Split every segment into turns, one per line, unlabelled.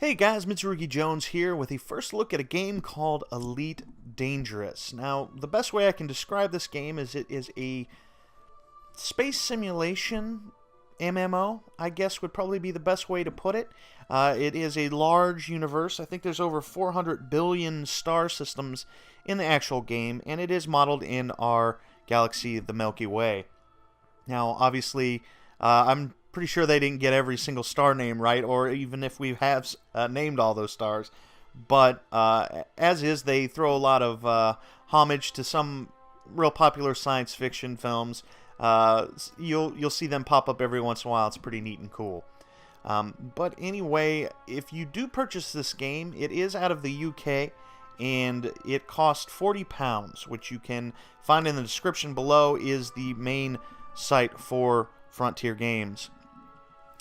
Hey guys, Mitsurugi Jones here with a first look at a game called Elite Dangerous. Now, the best way I can describe this game is it is a space simulation MMO, I guess would probably be the best way to put it. It is a large universe. I think there's over 400 billion star systems in the actual game, and it is modeled in our galaxy, the Milky Way. Now, obviously, I'm pretty sure they didn't get every single star name right, or even if we have named all those stars. But as is, they throw a lot of homage to some real popular science fiction films. You'll see them pop up every once in a while. It's pretty neat and cool. But anyway, if you do purchase this game, it is out of the UK, and it costs £40, which you can find in the description below. Is the main site for Frontier Games.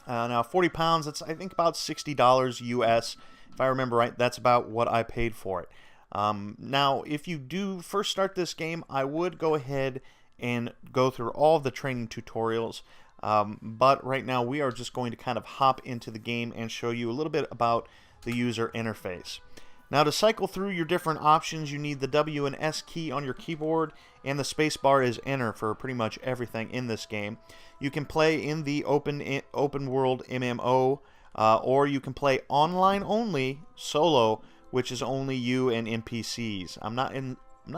Now, £40, that's I think about $60 US. If I remember right, that's about what I paid for it. Now, if you do first start this game, I would go ahead and go through all of the training tutorials. But right now, we are just going to kind of hop into the game and show you a little bit about the user interface. Now, to cycle through your different options, you need the W and S key on your keyboard, and the space bar is enter for pretty much everything in this game. You can play in the open world MMO, or you can play online only, solo, which is only you and NPCs. I'm not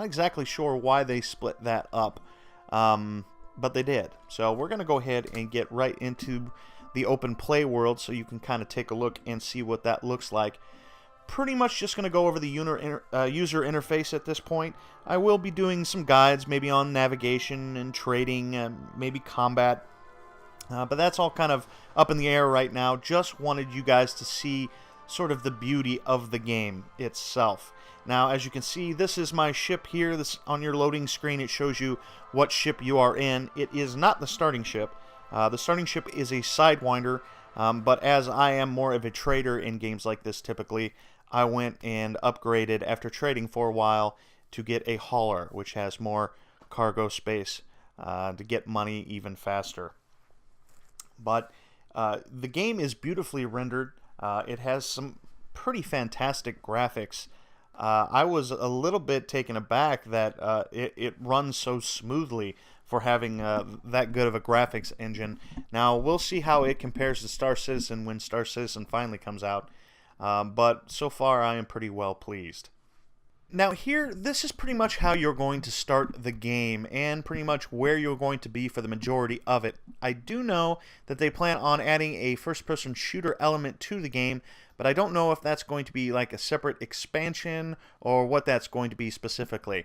exactly sure why they split that up, but they did. So we're going to go ahead and get right into the open play world so you can kind of take a look and see what that looks like. Pretty much just going to go over the user interface at this point. I will be doing some guides, maybe on navigation and trading, maybe combat. But that's all kind of up in the air right now. Just wanted you guys to see sort of the beauty of the game itself. Now, as you can see, this is my ship here. This on your loading screen, it shows you what ship you are in. It is not the starting ship. The starting ship is a Sidewinder, but as I am more of a trader in games like this typically, I went and upgraded after trading for a while to get a hauler, which has more cargo space to get money even faster. But the game is beautifully rendered. It has some pretty fantastic graphics. I was a little bit taken aback that it runs so smoothly for having that good of a graphics engine. Now, we'll see how it compares to Star Citizen when Star Citizen finally comes out. But so far, I am pretty well pleased. Now here, this is pretty much how you're going to start the game, and pretty much where you're going to be for the majority of it. I do know that they plan on adding a first-person shooter element to the game, but I don't know if that's going to be like a separate expansion, or what that's going to be specifically.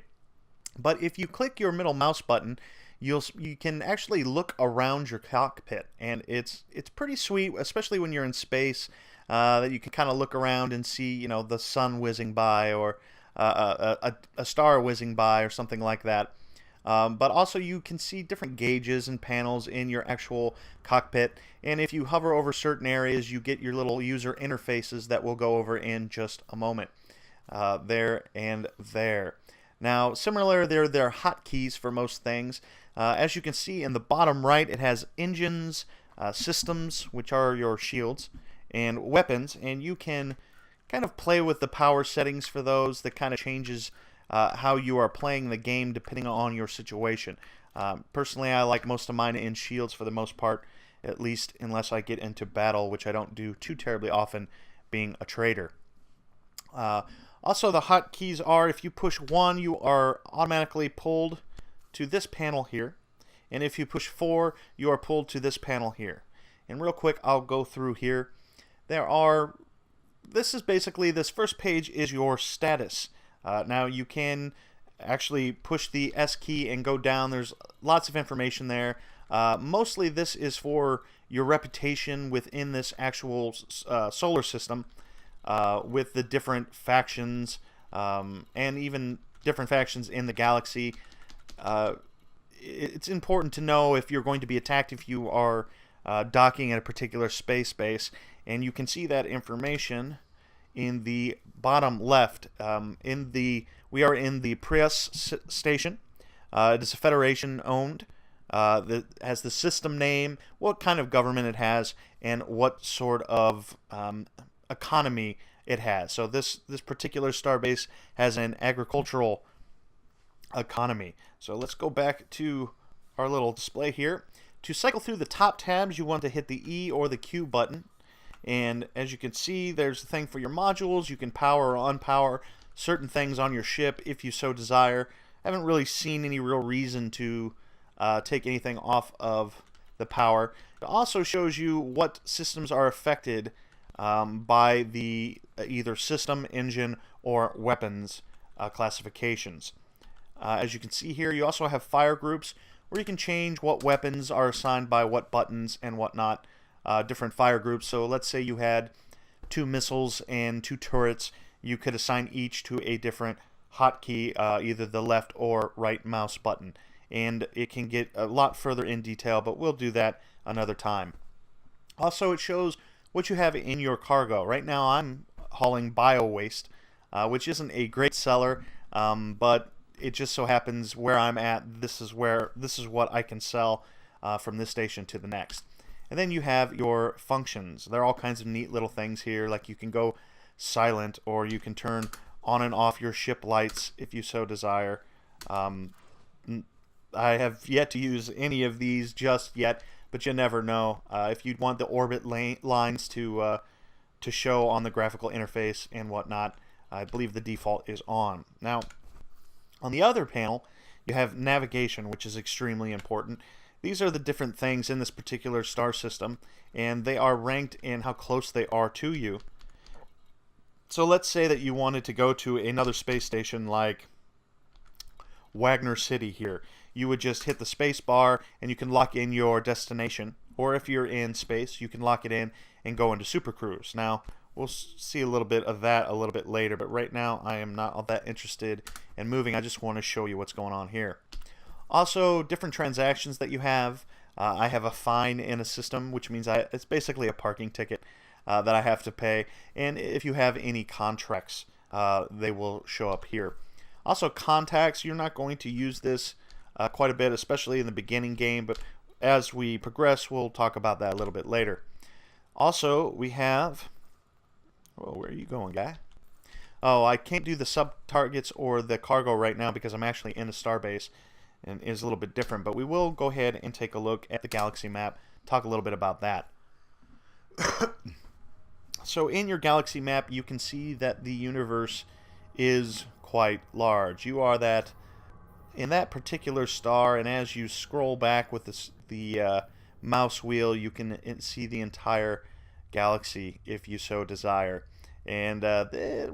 But if you click your middle mouse button, you can actually look around your cockpit, and it's pretty sweet, especially when you're in space, that you can kind of look around and see, you know, the sun whizzing by, or a star whizzing by, or something like that. But also you can see different gauges and panels in your actual cockpit, and if you hover over certain areas, you get your little user interfaces that we'll go over in just a moment. There and there. Now, similar, there are hotkeys for most things. As you can see in the bottom right, it has engines, systems, which are your shields, and weapons, and you can kind of play with the power settings for those. That kind of changes how you are playing the game depending on your situation. Personally, I like most of mine in shields for the most part, at least unless I get into battle, which I don't do too terribly often, being a trader. Also, the hotkeys are, if you push 1, you are automatically pulled to this panel here, and if you push 4, you are pulled to this panel here. And real quick, I'll go through here. This is basically, this first page is your status. Now you can actually push the S key and go down. There's lots of information there. Mostly this is for your reputation within this actual solar system, with the different factions, and even different factions in the galaxy. It's important to know if you're going to be attacked if you are docking at a particular space base, and you can see that information in the bottom left. We are in the Prius station. It is a Federation owned. That has the system name, what kind of government it has, and what sort of economy it has. So this particular starbase has an agricultural economy. So let's go back to our little display here. To cycle through the top tabs, you want to hit the E or the Q button. And as you can see, there's a thing for your modules. You can power or unpower certain things on your ship if you so desire. I haven't really seen any real reason to take anything off of the power. It also shows you what systems are affected by the either system, engine, or weapons classifications. As you can see here, you also have fire groups where you can change what weapons are assigned by what buttons and whatnot. Different fire groups. So let's say you had 2 missiles and 2 turrets. You could assign each to a different hotkey, either the left or right mouse button. And it can get a lot further in detail, but we'll do that another time. Also, it shows what you have in your cargo. Right now I'm hauling bio waste, which isn't a great seller, but it just so happens where I'm at, this is what I can sell from this station to the next. And then you have your functions. There are all kinds of neat little things here, like you can go silent, or you can turn on and off your ship lights if you so desire. I have yet to use any of these just yet, but you never know. If you'd want the orbit lines to show on the graphical interface and whatnot, I believe the default is on. Now, on the other panel, you have navigation, which is extremely important. These are the different things in this particular star system, and they are ranked in how close they are to you. So let's say that you wanted to go to another space station like Wagner City here. You would just hit the space bar and you can lock in your destination. Or if you're in space, you can lock it in and go into Super Cruise. Now, we'll see a little bit of that a little bit later, but right now I am not all that interested in moving. I just want to show you what's going on here. Also, different transactions that you have. I have a fine in a system, which means it's basically a parking ticket that I have to pay. And if you have any contracts, they will show up here. Also, contacts. You're not going to use this quite a bit, especially in the beginning game, but as we progress, we'll talk about that a little bit later. Also, we have... Oh, where are you going, guy? Oh, I can't do the sub-targets or the cargo right now because I'm actually in a starbase, and is a little bit different, but we will go ahead and take a look at the galaxy map, talk a little bit about that. So in your galaxy map, you can see that the universe is quite large. You are in that particular star, and as you scroll back with the mouse wheel, you can see the entire galaxy if you so desire. And way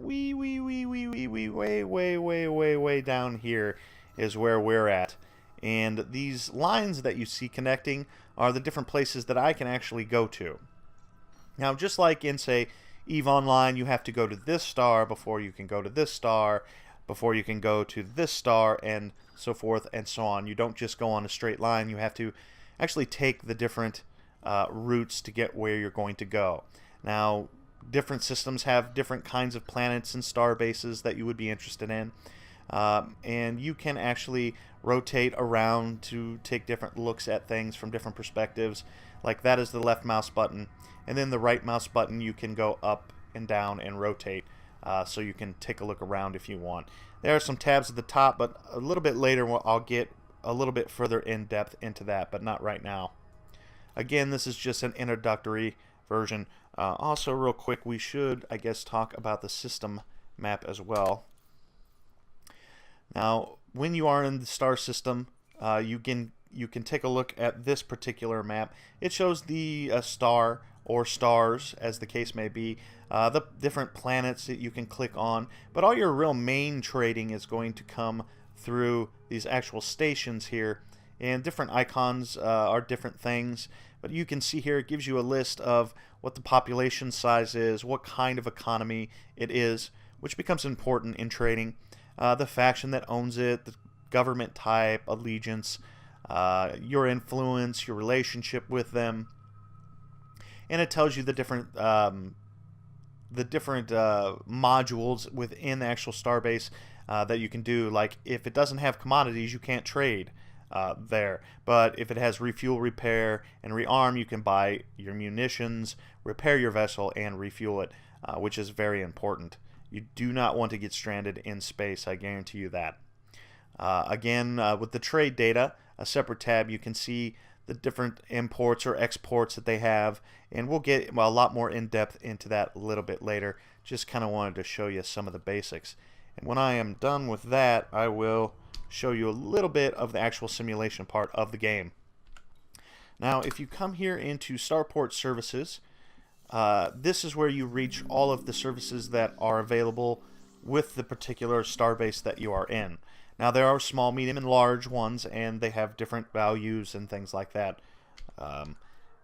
down here is where we're at. And these lines that you see connecting are the different places that I can actually go to. Now, just like in, say, EVE Online, you have to go to this star before you can go to this star, before you can go to this star, and so forth and so on. You don't just go on a straight line. You have to actually take the different routes to get where you're going to go. Now, different systems have different kinds of planets and star bases that you would be interested in. And you can actually rotate around to take different looks at things from different perspectives. Like that is the left mouse button, and then the right mouse button you can go up and down and rotate, so you can take a look around if you want. There are some tabs at the top, but a little bit later I'll get a little bit further in depth into that, but not right now. Again, this is just an introductory version. Also, real quick, we should, I guess, talk about the system map as well. Now, when you are in the star system, you can take a look at this particular map. It shows the star or stars, as the case may be, the different planets that you can click on, but all your real main trading is going to come through these actual stations here, and different icons are different things. But you can see here it gives you a list of what the population size is, what kind of economy it is, which becomes important in trading, the faction that owns it, the government type, allegiance, your influence, your relationship with them, and it tells you the different modules within the actual starbase that you can do. Like if it doesn't have commodities, you can't trade there, but if it has refuel, repair, and rearm, you can buy your munitions, repair your vessel, and refuel it. which is very important. You do not want to get stranded in space, I guarantee you that. Again, with the trade data, a separate tab, you can see the different imports or exports that they have, and we'll get a lot more in depth into that a little bit later. Just kind of wanted to show you some of the basics. And when I am done with that, I will show you a little bit of the actual simulation part of the game. Now, if you come here into Starport Services, this is where you reach all of the services that are available with the particular starbase that you are in. Now, there are small, medium, and large ones, and they have different values and things like that.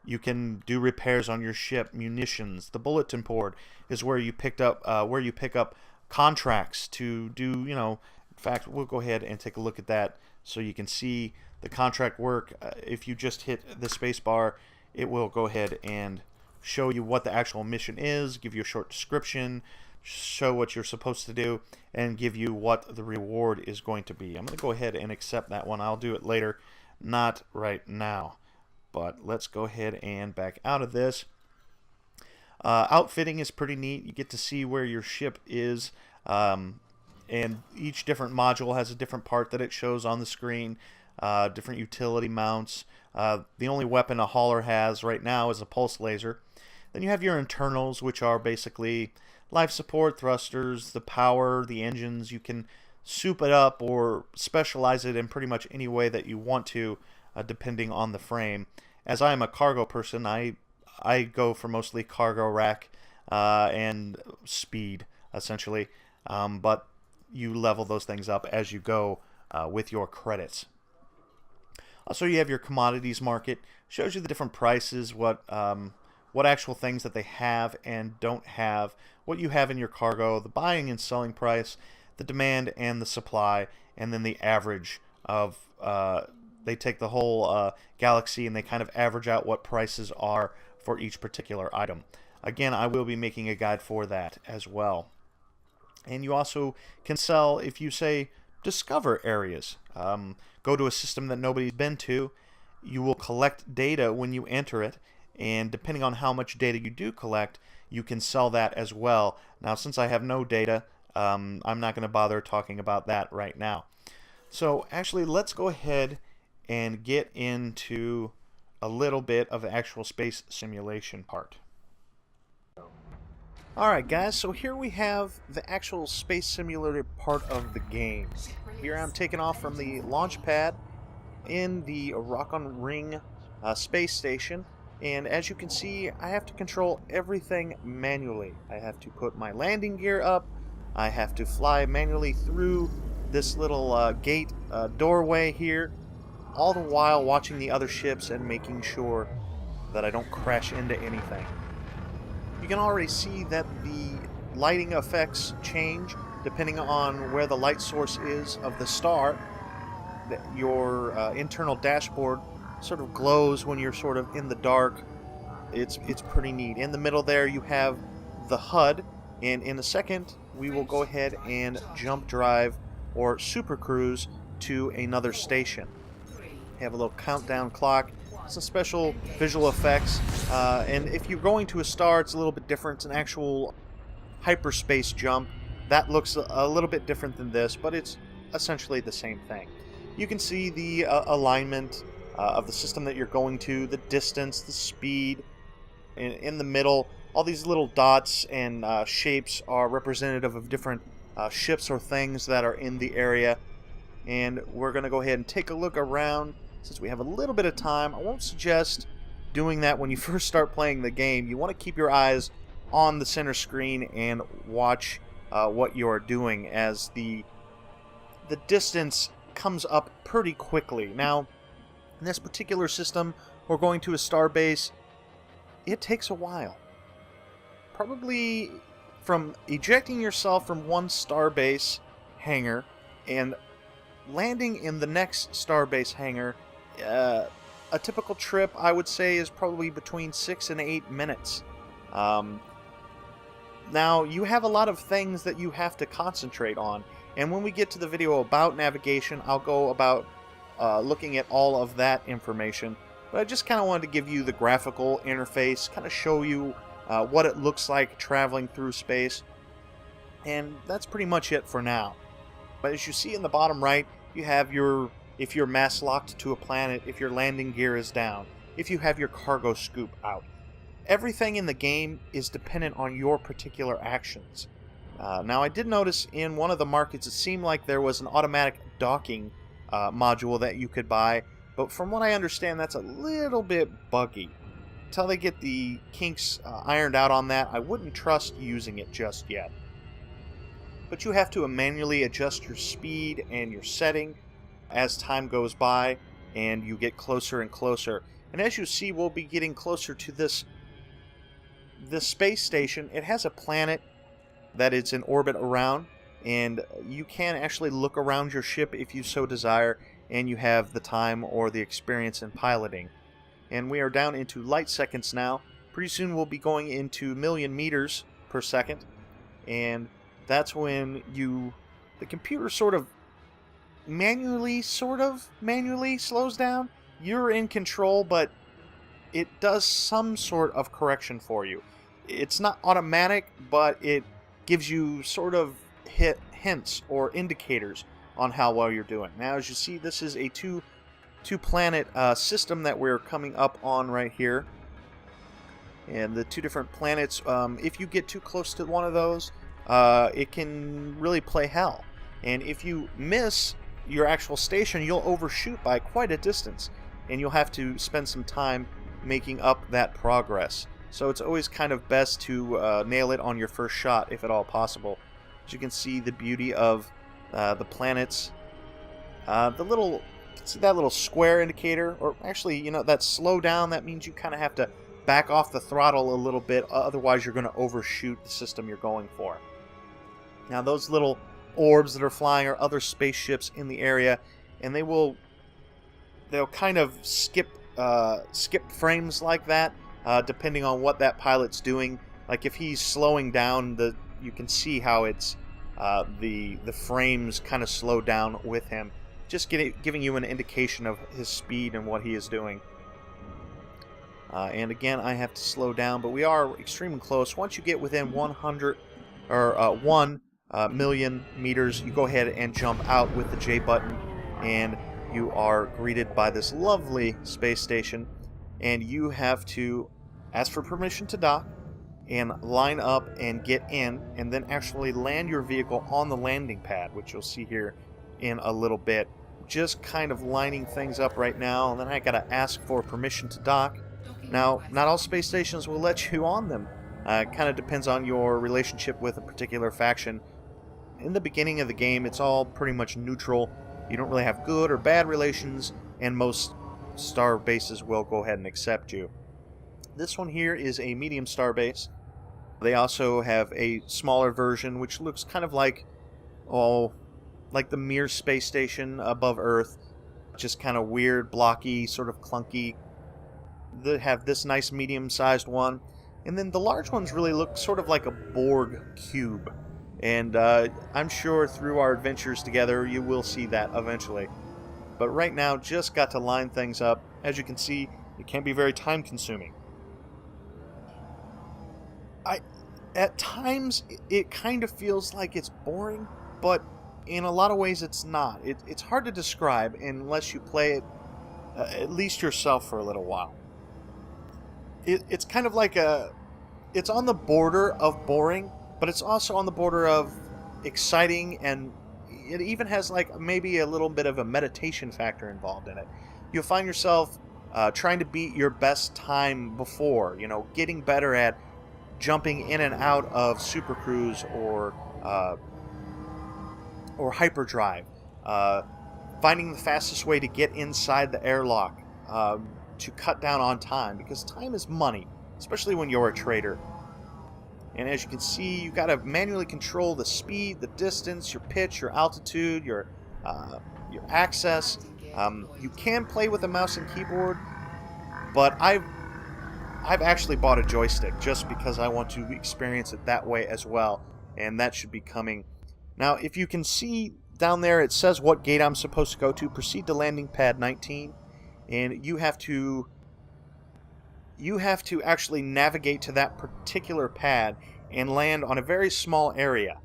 You can do repairs on your ship, munitions. The bulletin board is where you pick up contracts to do, in fact, we'll go ahead and take a look at that so you can see the contract work. If you just hit the space bar, it will go ahead and show you what the actual mission is, give you a short description, show what you're supposed to do, and give you what the reward is going to be. I'm going to go ahead and accept that one. I'll do it later, not right now. But let's go ahead and back out of this. Outfitting is pretty neat. You get to see where your ship is, and each different module has a different part that it shows on the screen, different utility mounts. The only weapon a hauler has right now is a pulse laser. Then you have your internals, which are basically life support, thrusters, the power, the engines. You can soup it up or specialize it in pretty much any way that you want to, depending on the frame. As I am a cargo person, I go for mostly cargo rack and speed, essentially. But you level those things up as you go with your credits. Also, you have your commodities market. Shows you the different prices, what actual things that they have and don't have, what you have in your cargo, the buying and selling price, the demand and the supply, and then the average of, they take the whole galaxy and they kind of average out what prices are for each particular item. Again, I will be making a guide for that as well. And you also can sell, if you say, discover areas. Go to a system that nobody's been to. You will collect data when you enter it, and depending on how much data you do collect, you can sell that as well. Now, since I have no data, I'm not going to bother talking about that right now. So actually, let's go ahead and get into a little bit of the actual space simulation part. Alright guys, so here we have the actual space simulator part of the game. Here I'm taking off from the launch pad in the Rockon Ring space station, and as you can see, I have to control everything manually. I have to put my landing gear up, I have to fly manually through this little gate doorway here, all the while watching the other ships and making sure that I don't crash into anything. You can already see that the lighting effects change depending on where the light source is of the star. Your internal dashboard sort of glows when you're sort of in the dark. It's pretty neat. In the middle there you have the HUD, and in a second we will go ahead and jump drive or super cruise to another station. You have a little countdown clock, some special visual effects, and if you're going to a star, it's a little bit different. It's an actual hyperspace jump. That looks a little bit different than this, but it's essentially the same thing. You can see the alignment of the system that you're going to, the distance, the speed. In the middle, all these little dots and shapes are representative of different ships or things that are in the area. And we're going to go ahead and take a look around. Since we have a little bit of time, I won't suggest doing that when you first start playing the game. You want to keep your eyes on the center screen and watch what you are doing, as the distance comes up pretty quickly. Now, in this particular system, we're going to a star base. It takes a while. Probably from ejecting yourself from one starbase hangar and landing in the next starbase hangar, a typical trip, I would say, is probably between 6 and 8 minutes. Now, you have a lot of things that you have to concentrate on, and when we get to the video about navigation, I'll go about looking at all of that information. But I just kind of wanted to give you the graphical interface, kind of show you what it looks like traveling through space. And that's pretty much it for now. But as you see in the bottom right, you have if you're mass locked to a planet, if your landing gear is down, if you have your cargo scoop out. Everything in the game is dependent on your particular actions. Now, I did notice in one of the markets it seemed like there was an automatic docking module that you could buy, but from what I understand, that's a little bit buggy. Until they get the kinks ironed out on that, I wouldn't trust using it just yet. But you have to manually adjust your speed and your setting as time goes by, and you get closer and closer. And as you see, we'll be getting closer to this space station. It has a planet that it's in orbit around, and you can actually look around your ship if you so desire, and you have the time or the experience in piloting. And we are down into light seconds now. Pretty soon we'll be going into million meters per second, and that's when the computer sort of manually slows down. You're in control, but it does some sort of correction for you. It's not automatic, but it gives you sort of hints or indicators on how well you're doing. Now, as you see, this is a two-planet system that we're coming up on right here. And the two different planets, if you get too close to one of those, it can really play hell. And if you miss your actual station, you'll overshoot by quite a distance, and you'll have to spend some time making up that progress. So it's always kind of best to nail it on your first shot, if at all possible. As you can see, the beauty of the planets. See that little square indicator? Or actually, that slow down, that means you kind of have to back off the throttle a little bit, otherwise you're going to overshoot the system you're going for. Now, those little orbs that are flying are other spaceships in the area, and they'll kind of skip frames like that, depending on what that pilot's doing. Like if he's slowing down, you can see how it's the frames kind of slow down with him, just giving you an indication of his speed and what he is doing. And again, I have to slow down, but we are extremely close. Once you get within 100 or 1 million meters, you go ahead and jump out with the J button, and you are greeted by this lovely space station, and you have to ask for permission to dock and line up and get in, and then actually land your vehicle on the landing pad, which you'll see here in a little bit. Just kind of lining things up right now, and then I gotta ask for permission to dock. Now, not all space stations will let you on them. It kind of depends on your relationship with a particular faction. In the beginning of the game, it's all pretty much neutral. You don't really have good or bad relations, and most star bases will go ahead and accept you. This one here is a medium star base. They also have a smaller version, which looks kind of like the Mir space station above Earth. Just kind of weird, blocky, sort of clunky. They have this nice medium-sized one. And then the large ones really look sort of like a Borg cube. And I'm sure through our adventures together, you will see that eventually. But right now, just got to line things up. As you can see, it can be very time-consuming. At times, it kind of feels like it's boring, but in a lot of ways, it's not. It's hard to describe unless you play it at least yourself for a little while. It's kind of like it's on the border of boring, but it's also on the border of exciting, and it even has like maybe a little bit of a meditation factor involved in it. You'll find yourself trying to beat your best time before, getting better at jumping in and out of Super Cruise or hyperdrive, finding the fastest way to get inside the airlock to cut down on time, because time is money, especially when you're a trader. And as you can see, you got to manually control the speed, the distance, your pitch, your altitude, your access. You can play with a mouse and keyboard, but I've actually bought a joystick just because I want to experience it that way as well, and that should be coming. Now, if you can see down there, it says what gate I'm supposed to go to. Proceed to landing pad 19, and you have to you have to actually navigate to that particular pad and land on a very small area.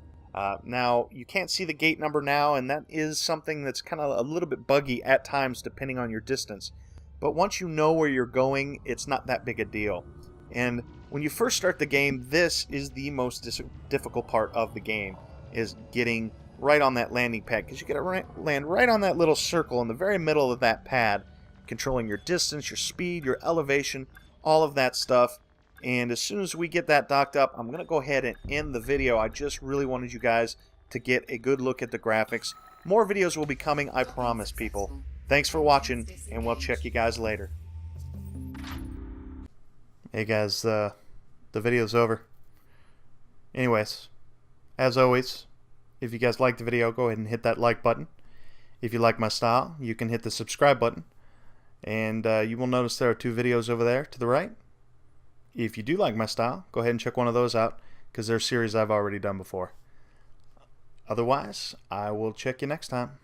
Now, you can't see the gate number now, and that is something that's kind of a little bit buggy at times depending on your distance. But once you know where you're going, it's not that big a deal. And when you first start the game, this is the most difficult part of the game, is getting right on that landing pad, because you gotta land right on that little circle in the very middle of that pad, controlling your distance, your speed, your elevation, all of that stuff. And as soon as we get that docked up, I'm going to go ahead and end the video. I just really wanted you guys to get a good look at the graphics. More videos will be coming, I promise, people. Thanks for watching, and we'll check you guys later. Hey guys, the video's over. Anyways, as always, if you guys liked the video, go ahead and hit that like button. If you like my style, you can hit the subscribe button. And you will notice there are 2 videos over there to the right. If you do like my style, go ahead and check one of those out, because they're series I've already done before. Otherwise, I will check you next time.